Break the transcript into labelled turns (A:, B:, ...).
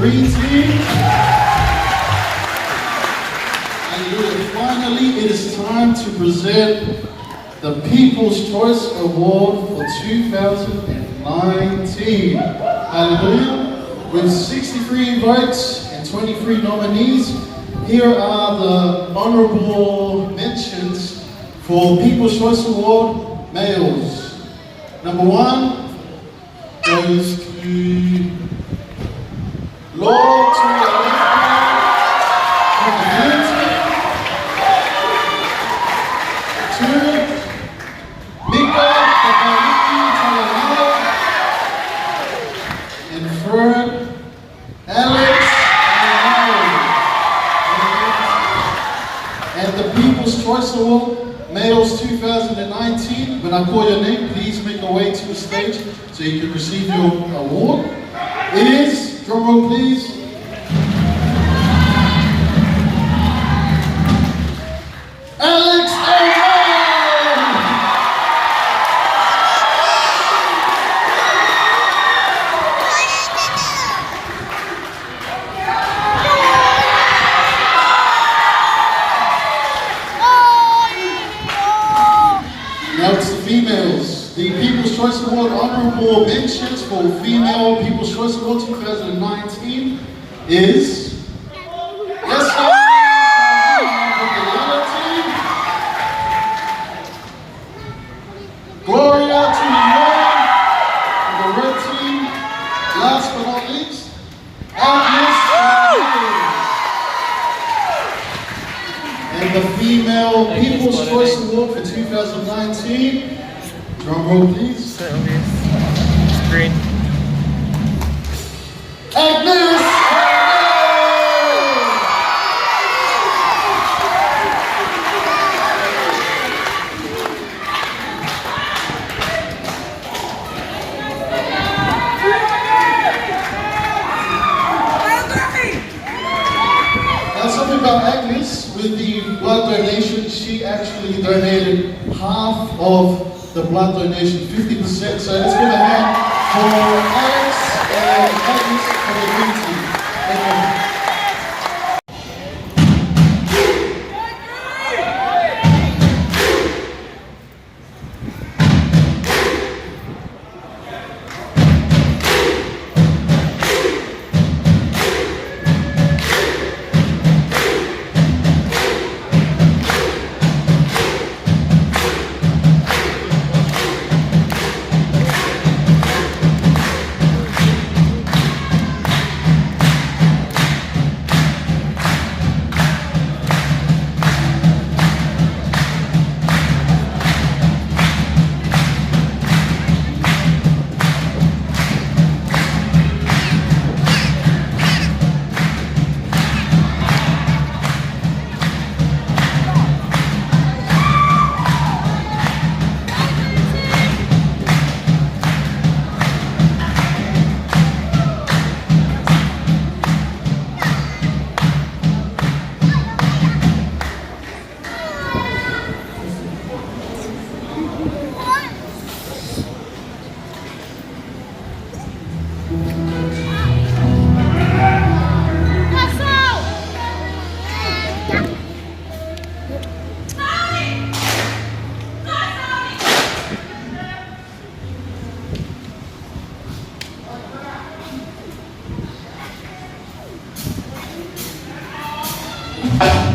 A: Green team. And finally, it is time to present the People's Choice Award for 2019. Hallelujah. With 63 votes and 23 nominees, here are the honorable mentions for People's Choice Award males. Number 1 goes to Lord to the left of the blue team. 2, Mika Kapariki Talanala. And 3rd, Alex Alao. And the People's Choice Award, Males 2019. When I call your name, please make your way to the stage so you can receive your award. It is, drum roll please, Alex Alao. Now it's the females. The People's Choice Award honorable mentions for Female People's Choice Award 2019 is Esther from the yellow team, Gloria Tulion from the red team, last but not least, Agnes and the Female People's Choice Award for 2019. Drum roll, please.
B: Screen.
A: Agnes! Now something about Agnes, with the blood donation, she actually donated half of the blood donation, 50%. So let's give a hand for Alex and Agnes for the green team. Thank you.
C: Bye.